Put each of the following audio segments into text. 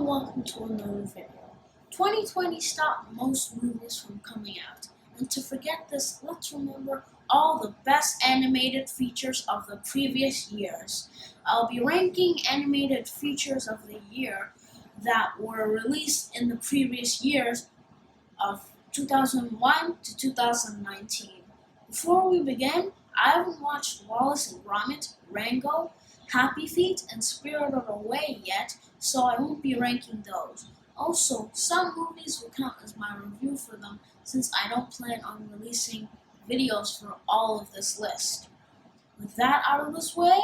and welcome to another video. 2020 stopped most movies from coming out, and to forget this, let's remember all the best animated features of the previous years. I'll be ranking animated features of the year that were released in the previous years of 2001 to 2019. Before we begin, I haven't watched Wallace and Gromit, Rango, Happy Feet, and Spirited Away yet, so I won't be ranking those. Also, some movies will count as my review for them since I don't plan on releasing videos for all of this list. With that out of this way,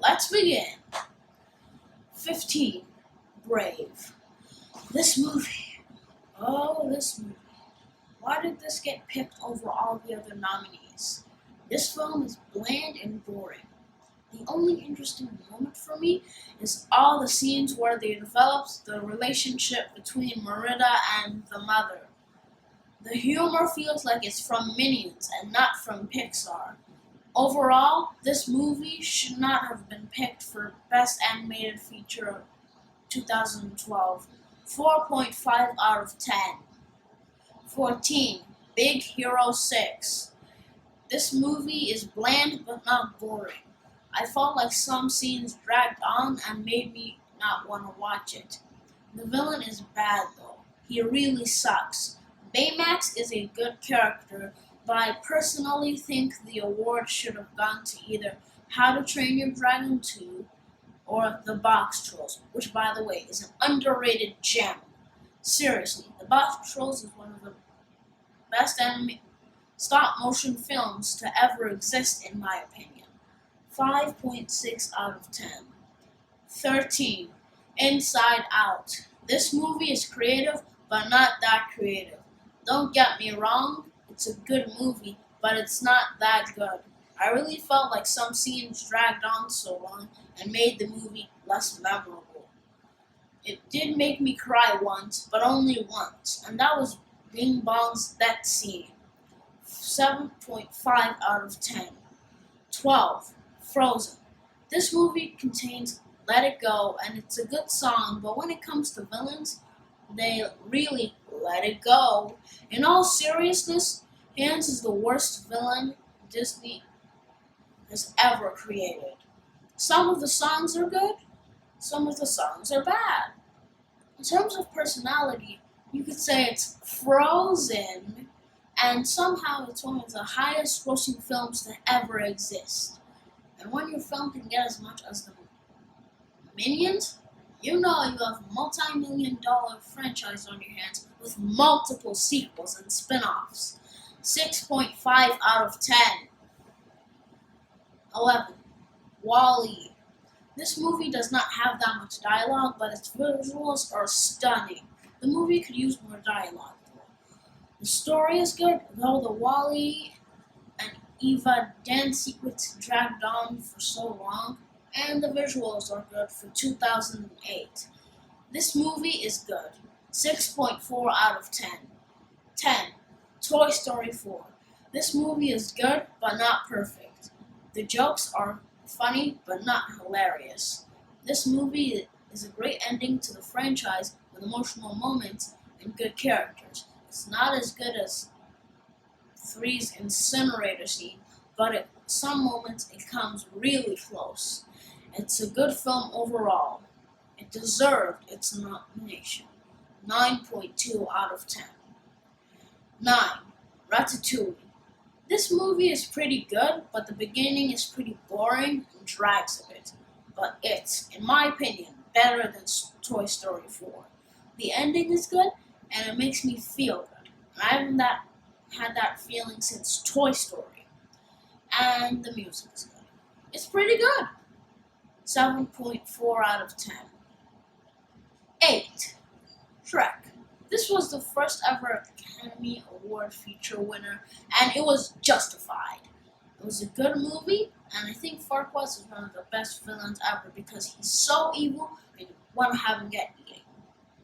let's begin. 15. Brave. This movie. Why did this get picked over all the other nominees? This film is bland and boring. The only interesting moment for me is all the scenes where they developed the relationship between Merida and the mother. The humor feels like it's from Minions and not from Pixar. Overall, this movie should not have been picked for Best Animated Feature of 2012. 4.5 out of 10. 14. Big Hero 6. This movie is bland but not boring. I felt like some scenes dragged on and made me not want to watch it. The villain is bad though. He really sucks. Baymax is a good character, but I personally think the award should have gone to either How to Train Your Dragon 2 or The Box Trolls, which by the way is an underrated gem. Seriously, The Box Trolls is one of the best stop-motion films to ever exist in my opinion. 5.6 out of 10. 13. Inside Out. This movie is creative, but not that creative. Don't get me wrong, it's a good movie, but it's not that good. I really felt like some scenes dragged on so long and made the movie less memorable. It did make me cry once, but only once, and that was Bing Bong's death scene. 7.5 out of 10. 12. Frozen. This movie contains Let It Go, and it's a good song, but when it comes to villains, they really let it go. In all seriousness, Hans is the worst villain Disney has ever created. Some of the songs are good, some of the songs are bad. In terms of personality, you could say it's Frozen, and somehow it's one of the highest grossing films to ever exist. And when your film can get as much as the Minions, you know you have a multi-million-dollar franchise on your hands with multiple sequels and spin-offs. 6.5 out of 10. 11. WALL-E. This movie does not have that much dialogue, but its visuals are stunning. The movie could use more dialogue, though. The story is good, though the WALL-E and Eva dance secrets dragged on for so long, and the visuals are good for 2008. This movie is good. 6.4 out of 10. 10. Toy Story 4. This movie is good, but not perfect. The jokes are funny, but not hilarious. This movie is a great ending to the franchise with emotional moments and good characters. It's not as good as 3's incinerator scene, but at some moments it comes really close. It's a good film overall. It deserved its nomination. 9.2 out of 10. 9. Ratatouille. This movie is pretty good, but the beginning is pretty boring and drags a bit. But it's, in my opinion, better than Toy Story 4. The ending is good, and it makes me feel good. I haven't had that feeling since Toy Story. And the music is good. It's pretty good. 7.4 out of 10. 8. Shrek. This was the first ever Academy Award feature winner, and it was justified. It was a good movie, and I think Farquaad is one of the best villains ever because he's so evil and you want to have him get eaten.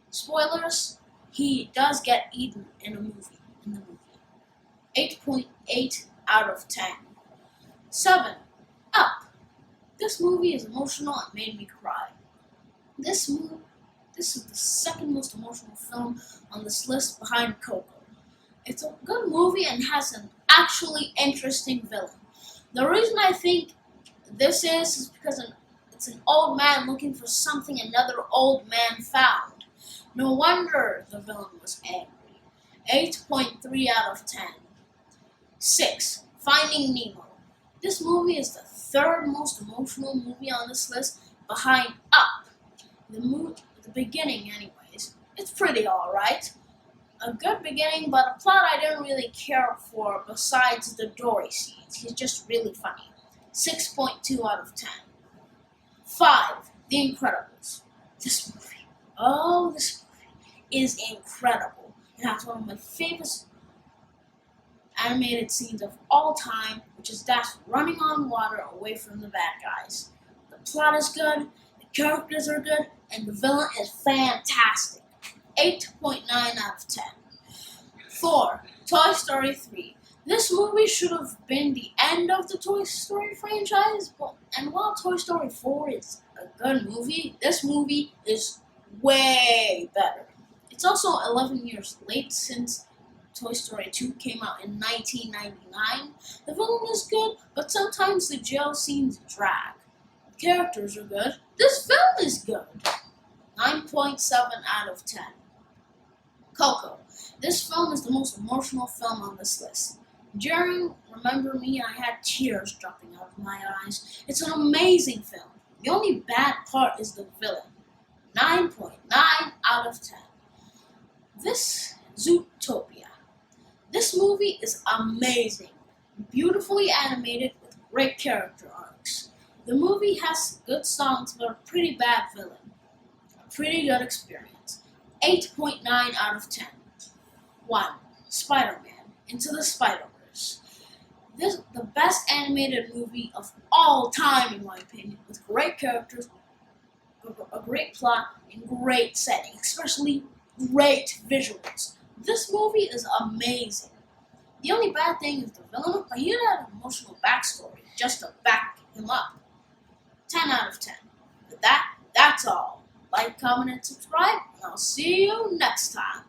Spoilers, he does get eaten in the movie. 8.8 out of 10. 7. Up. This movie is emotional and made me cry. This This is the second most emotional film on this list behind Coco. It's a good movie and has an actually interesting villain. The reason I think this is because it's an old man looking for something another old man found. No wonder the villain was angry. 8.3 out of 10. 6. Finding Nemo. This movie is the third most emotional movie on this list behind Up. The beginning anyways, it's pretty alright. A good beginning, but a plot I didn't really care for besides the Dory scenes. He's just really funny. 6.2 out of 10. 5. The Incredibles. This movie is incredible. It has one of my favorite animated scenes of all time, which is Dash running on water away from the bad guys. The plot is good, the characters are good, and the villain is fantastic. 8.9 out of 10. 4. Toy Story 3. This movie should have been the end of the Toy Story franchise, and while Toy Story 4 is a good movie, this movie is way better. It's also 11 years late since Toy Story 2 came out in 1999. The villain is good, but sometimes the jail scenes drag. The characters are good. This film is good. 9.7 out of 10. Coco. This film is the most emotional film on this list. During Remember Me, I had tears dropping out of my eyes. It's an amazing film. The only bad part is the villain. 9.9 out of 10. This Zootopia. This movie is amazing, beautifully animated with great character arcs. The movie has good songs but a pretty bad villain. A pretty good experience. 8.9 out of 10. 1. Spider-Man Into the Spider-Verse. This is the best animated movie of all time in my opinion, with great characters, a great plot, and great setting, especially great visuals. This movie is amazing. The only bad thing is the villain, but he had an emotional backstory just to back him up. 10 out of 10. But that's all. Like, comment, and subscribe, and I'll see you next time.